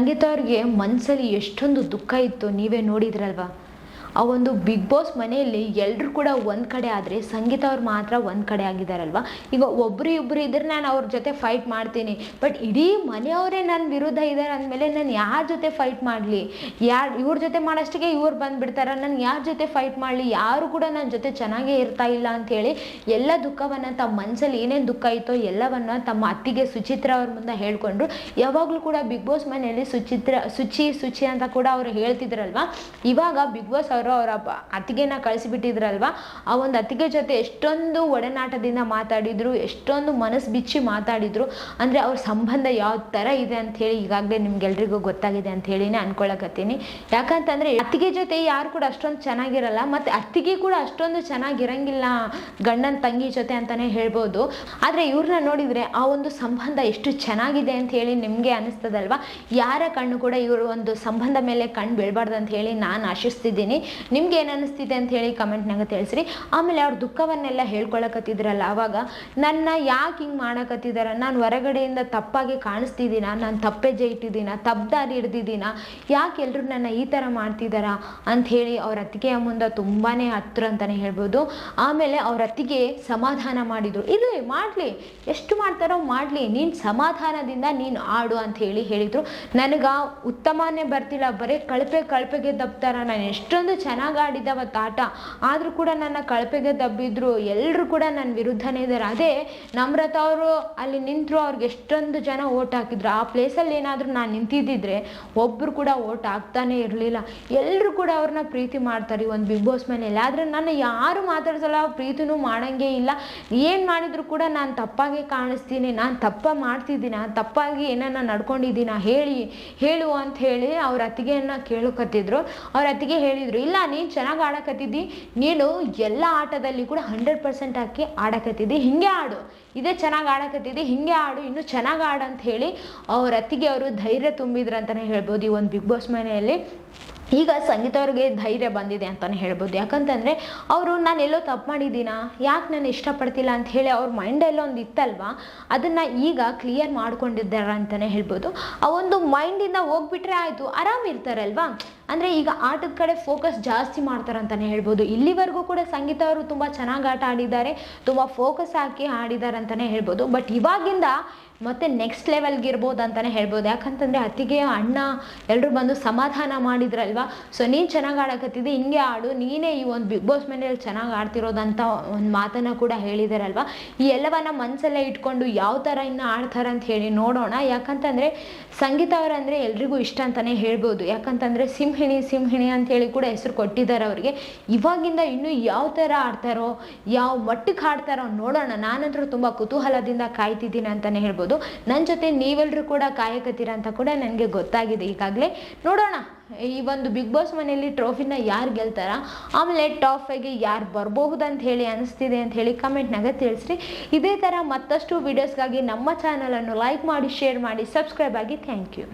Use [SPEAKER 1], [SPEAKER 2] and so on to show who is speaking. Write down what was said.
[SPEAKER 1] ಸಂಗೀತ ಅವ್ರಿಗೆ ಮನಸ್ಸಲ್ಲಿ ಎಷ್ಟೊಂದು ದುಃಖ ಇತ್ತು ನೀವೇ ನೋಡಿದ್ರಲ್ವಾ. ಆ ಒಂದು ಬಿಗ್ ಬಾಸ್ ಮನೆಯಲ್ಲಿ ಎಲ್ಲರೂ ಕೂಡ ಒಂದು ಕಡೆ ಆದರೆ ಸಂಗೀತ ಅವ್ರು ಮಾತ್ರ ಒಂದು ಕಡೆ ಆಗಿದ್ದಾರಲ್ವ. ಈಗ ಒಬ್ಬರು ಇಬ್ಬರು ಇದ್ರೆ ನಾನು ಅವ್ರ ಜೊತೆ ಫೈಟ್ ಮಾಡ್ತೀನಿ, ಬಟ್ ಇಡೀ ಮನೆಯವರೇ ನನ್ನ ವಿರುದ್ಧ ಇದ್ದಾರೆ ಅಂದಮೇಲೆ ನಾನು ಯಾರ ಜೊತೆ ಫೈಟ್ ಮಾಡಲಿ? ಇವ್ರ ಜೊತೆ ಮಾಡೋಷ್ಟಿಗೆ ಇವ್ರು ಬಂದುಬಿಡ್ತಾರೆ, ನಾನು ಯಾರ ಜೊತೆ ಫೈಟ್ ಮಾಡಲಿ? ಯಾರು ಕೂಡ ನನ್ನ ಜೊತೆ ಚೆನ್ನಾಗೇ ಇರ್ತಾ ಇಲ್ಲ ಅಂಥೇಳಿ ಎಲ್ಲ ದುಃಖವನ್ನು ತಮ್ಮ ಮನಸ್ಸಲ್ಲಿ ಏನೇನು ದುಃಖ ಇತ್ತೋ ಎಲ್ಲವನ್ನು ತಮ್ಮ ಅತ್ತಿಗೆ ಸುಚಿತ್ರಾ ಅವ್ರ ಮುಂದೆ ಹೇಳ್ಕೊಂಡ್ರು. ಯಾವಾಗಲೂ ಕೂಡ ಬಿಗ್ ಬಾಸ್ ಮನೆಯಲ್ಲಿ ಶುಚಿ ಅಂತ ಕೂಡ ಅವರು ಹೇಳ್ತಿದ್ರಲ್ವ. ಇವಾಗ ಬಿಗ್ ಬಾಸ್ ಅವರ ಅತ್ತಿಗೆನ ಕಳಿಸಿಬಿಟ್ಟಿದ್ರಲ್ವ. ಆ ಒಂದು ಅತ್ತಿಗೆ ಜೊತೆ ಎಷ್ಟೊಂದು ಒಡನಾಟದಿಂದ ಮಾತಾಡಿದ್ರು, ಎಷ್ಟೊಂದು ಮನಸ್ಸು ಬಿಚ್ಚಿ ಮಾತಾಡಿದ್ರು. ಅಂದರೆ ಅವ್ರ ಸಂಬಂಧ ಯಾವ ಥರ ಇದೆ ಅಂಥೇಳಿ ಈಗಾಗಲೇ ನಿಮ್ಗೆಲ್ರಿಗೂ ಗೊತ್ತಾಗಿದೆ ಅಂತ ಹೇಳಿನೇ ಅನ್ಕೊಳಕತ್ತೀನಿ. ಯಾಕಂತಂದರೆ ಅತ್ತಿಗೆ ಜೊತೆ ಯಾರು ಕೂಡ ಅಷ್ಟೊಂದು ಚೆನ್ನಾಗಿರಲ್ಲ, ಮತ್ತು ಅತ್ತಿಗೆ ಕೂಡ ಅಷ್ಟೊಂದು ಚೆನ್ನಾಗಿರಂಗಿಲ್ಲ ಗಂಡನ ತಂಗಿ ಜೊತೆ ಅಂತಲೇ ಹೇಳ್ಬೋದು. ಆದರೆ ಇವ್ರನ್ನ ನೋಡಿದರೆ ಆ ಒಂದು ಸಂಬಂಧ ಎಷ್ಟು ಚೆನ್ನಾಗಿದೆ ಅಂತ ಹೇಳಿ ನಿಮಗೆ ಅನಿಸ್ತದಲ್ವ. ಯಾರ ಕಣ್ಣು ಕೂಡ ಇವರು ಒಂದು ಸಂಬಂಧ ಮೇಲೆ ಕಣ್ಣು ಬೀಳಬಾರ್ದು ಅಂತ ಹೇಳಿ ನಾನು ಆಶಿಸ್ತಿದ್ದೀನಿ. ನಿಮ್ಗೆ ಏನು ಅನ್ನಿಸ್ತಿದೆ ಅಂತ ಹೇಳಿ ಕಮೆಂಟ್ನಾಗ ತಿಳಿಸ್ರಿ. ಆಮೇಲೆ ಅವ್ರ ದುಃಖವನ್ನೆಲ್ಲ ಹೇಳ್ಕೊಳಕತ್ತಿದ್ರಲ್ಲ, ಆವಾಗ ನನ್ನ ಯಾಕೆ ಹಿಂಗೆ ಮಾಡಕತ್ತಿದಾರ, ನಾನು ಹೊರಗಡೆಯಿಂದ ತಪ್ಪಾಗಿ ಕಾಣಿಸ್ತಿದ್ದೀನ, ನಾನು ತಪ್ಪೆಜ್ಜೆ ಇಟ್ಟಿದ್ದೀನ, ತಪ್ಪದಾರಿ ಹಿಡ್ದಿದ್ದೀನ, ಯಾಕೆ ಎಲ್ಲರೂ ನನ್ನ ಈ ಥರ ಮಾಡ್ತಿದ್ದಾರ ಅಂಥೇಳಿ ಅವ್ರ ಅತ್ತಿಗೆಯ ಮುಂದೆ ತುಂಬಾ ಹತ್ರ ಅಂತಲೇ ಹೇಳ್ಬೋದು. ಆಮೇಲೆ ಅವ್ರ ಅತ್ತಿಗೆ ಸಮಾಧಾನ ಮಾಡಿದರು. ಇರಲಿ, ಮಾಡಲಿ, ಎಷ್ಟು ಮಾಡ್ತಾರೋ ಮಾಡಲಿ, ನೀನು ಸಮಾಧಾನದಿಂದ ನೀನು ಆಡು ಅಂತ ಹೇಳಿದರು. ನನಗೆ ಉತ್ತಮನೇ ಬರ್ತಿಲ್ಲ, ಬರೀ ಕಳಪೆಗೆ ದಬ್ತಾರ, ನಾನು ಎಷ್ಟೊಂದು ಚೆನ್ನಾಗಿ ಆಡಿದವತ್ತು ಆಟ, ಆದರೂ ಕೂಡ ನನ್ನ ಕಳಪೆಗೆ ದಬ್ಬಿದ್ರು, ಎಲ್ಲರೂ ಕೂಡ ನನ್ನ ವಿರುದ್ಧನೇ ಇದ್ದಾರೆ. ಅದೇ ನಮ್ರತ ಅವರು ಅಲ್ಲಿ ನಿಂತರು, ಅವ್ರಿಗೆ ಎಷ್ಟೊಂದು ಜನ ಓಟ್ ಹಾಕಿದ್ರು. ಆ ಪ್ಲೇಸಲ್ಲಿ ಏನಾದರೂ ನಾನು ನಿಂತಿದ್ದಿದ್ರೆ ಒಬ್ಬರು ಕೂಡ ಓಟ್ ಹಾಕ್ತಾನೆ ಇರಲಿಲ್ಲ. ಎಲ್ಲರೂ ಕೂಡ ಅವ್ರನ್ನ ಪ್ರೀತಿ ಮಾಡ್ತಾರೆ ಒಂದು ಬಿಗ್ ಬಾಸ್ ಮನೆಯಲ್ಲಿ. ಆದರೆ ನಾನು ಯಾರು ಮಾತಾಡ್ಸಲ್ಲ, ಪ್ರೀತಿನೂ ಮಾಡೋಂಗೇ ಇಲ್ಲ. ಏನು ಮಾಡಿದ್ರು ಕೂಡ ನಾನು ತಪ್ಪಾಗಿ ಕಾಣಿಸ್ತೀನಿ, ನಾನು ಮಾಡ್ತಿದ್ದೀನ, ತಪ್ಪಾಗಿ ಏನನ್ನ ನಡ್ಕೊಂಡಿದ್ದೀನ ಹೇಳು ಅಂತ ಹೇಳಿ ಅವ್ರ ಅತ್ತಿಗೆಯನ್ನು ಕೇಳಕತ್ತಿದ್ರು. ಅವ್ರ ಅತ್ತಿಗೆ ಹೇಳಿದರು, ಇಲ್ಲ ನೀನು ಚೆನ್ನಾಗಿ ಆಡಕತ್ತಿದ್ದಿ, ನೀನು ಎಲ್ಲ ಆಟದಲ್ಲಿ ಕೂಡ 100% ಹಾಕಿ ಆಡಕತ್ತಿದ್ದಿ, ಹಿಂಗೆ ಆಡು, ಇದೇ ಚೆನ್ನಾಗಿ ಆಡಕತ್ತಿದ್ದಿ, ಹಿಂಗೆ ಆಡು, ಇನ್ನೂ ಚೆನ್ನಾಗಿ ಆಡು ಅಂತ ಹೇಳಿ ಅವ್ರ ಅತ್ತಿಗೆ ಅವರು ಧೈರ್ಯ ತುಂಬಿದ್ರು ಅಂತಲೇ ಹೇಳ್ಬೋದು ಈ ಒಂದು ಬಿಗ್ ಬಾಸ್ ಮನೆಯಲ್ಲಿ. ಈಗ ಸಂಗೀತ ಅವ್ರಿಗೆ ಧೈರ್ಯ ಬಂದಿದೆ ಅಂತಲೇ ಹೇಳ್ಬೋದು. ಯಾಕಂತಂದರೆ ಅವರು ನಾನೆಲ್ಲೋ ತಪ್ಪು ಮಾಡಿದ್ದೀನ, ಯಾಕೆ ನಾನು ಇಷ್ಟಪಡ್ತಿಲ್ಲ ಅಂತ ಹೇಳಿ ಅವ್ರ ಮೈಂಡಲ್ಲೋ ಒಂದು ಇತ್ತಲ್ವ, ಅದನ್ನು ಈಗ ಕ್ಲಿಯರ್ ಮಾಡ್ಕೊಂಡಿದ್ದಾರೆ ಅಂತಲೇ ಹೇಳ್ಬೋದು. ಆ ಒಂದು ಮೈಂಡಿಂದ ಹೋಗ್ಬಿಟ್ರೆ ಆಯಿತು, ಆರಾಮಿರ್ತಾರಲ್ವಾ. ಅಂದರೆ ಈಗ ಆಟದ ಕಡೆ ಫೋಕಸ್ ಜಾಸ್ತಿ ಮಾಡ್ತಾರೆ ಅಂತಲೇ ಹೇಳ್ಬೋದು. ಇಲ್ಲಿವರೆಗೂ ಕೂಡ ಸಂಗೀತ ಅವರು ತುಂಬ ಚೆನ್ನಾಗಿ ಆಟ ಆಡಿದ್ದಾರೆ, ತುಂಬ ಫೋಕಸ್ ಹಾಕಿ ಆಡಿದ್ದಾರೆ ಅಂತಲೇ ಹೇಳ್ಬೋದು. ಬಟ್ ಇವಾಗಿಂದ ಮತ್ತು ನೆಕ್ಸ್ಟ್ ಲೆವೆಲ್ಗೆ ಇರ್ಬೋದು ಅಂತಲೇ ಹೇಳ್ಬೋದು. ಯಾಕಂತಂದರೆ ಅತ್ತಿಗೆ ಅಣ್ಣ ಎಲ್ಲರೂ ಬಂದು ಸಮಾಧಾನ ಮಾಡಿದ್ರಲ್ವ. ಸೊ ನೀನು ಚೆನ್ನಾಗಿ ಆಡಕತ್ತಿದ್ದೆ, ಹಿಂಗೆ ಆಡು, ನೀನೇ ಈ ಒಂದು ಬಿಗ್ ಬಾಸ್ ಮನೆಯಲ್ಲಿ ಚೆನ್ನಾಗಿ ಆಡ್ತಿರೋದಂತ ಒಂದು ಮಾತನ್ನು ಕೂಡ ಹೇಳಿದಾರಲ್ವ. ಈ ಎಲ್ಲವನ್ನ ಮನಸ್ಸಲ್ಲೇ ಇಟ್ಕೊಂಡು ಯಾವ ಥರ ಇನ್ನು ಆಡ್ತಾರೆ ಅಂತ ಹೇಳಿ ನೋಡೋಣ. ಯಾಕಂತಂದರೆ ಸಂಗೀತ ಅವರಂದರೆ ಎಲ್ರಿಗೂ ಇಷ್ಟ ಅಂತಲೇ ಹೇಳ್ಬೋದು. ಯಾಕಂತಂದರೆ ಸಿಂಹಿಣಿ ಅಂಥೇಳಿ ಕೂಡ ಹೆಸರು ಕೊಟ್ಟಿದ್ದಾರೆ ಅವ್ರಿಗೆ. ಇವಾಗಿಂದ ಇನ್ನೂ ಯಾವ ಥರ ಆಡ್ತಾರೋ, ಯಾವ ಮಟ್ಟಕ್ಕೆ ಆಡ್ತಾರೋ ನೋಡೋಣ. ನಾನಂತರೂ ತುಂಬ ಕುತೂಹಲದಿಂದ ಕಾಯ್ತಿದ್ದೀನಿ ಅಂತಲೇ ಹೇಳ್ಬೋದು. ನನ್ನ ಜೊತೆ ನೀವೆಲ್ಲರೂ ಕೂಡ ಕಾಯಕತ್ತೀರ ಅಂತ ಕೂಡ ನನಗೆ ಗೊತ್ತಾಗಿದೆ ಈಗಾಗಲೇ. ನೋಡೋಣ ಈ ಒಂದು ಬಿಗ್ ಬಾಸ್ ಮನೆಯಲ್ಲಿ ಟ್ರೋಫಿನ ಯಾರು ಗೆಲ್ತಾರ, ಆಮೇಲೆ ಟಾಪ್ 5ಗೆ ಯಾರು ಬರಬಹುದು ಅಂತ ಹೇಳಿ ಅನಿಸ್ತಿದೆ ಅಂತ ಹೇಳಿ ಕಮೆಂಟ್ನಾಗ ತಿಳಿಸ್ರಿ. ಇದೇ ಥರ ಮತ್ತಷ್ಟು ವೀಡಿಯೋಸ್ಗಾಗಿ ನಮ್ಮ ಚಾನಲನ್ನು ಲೈಕ್ ಮಾಡಿ, ಶೇರ್ ಮಾಡಿ, ಸಬ್ಸ್ಕ್ರೈಬ್ ಆಗಿ. Thank you.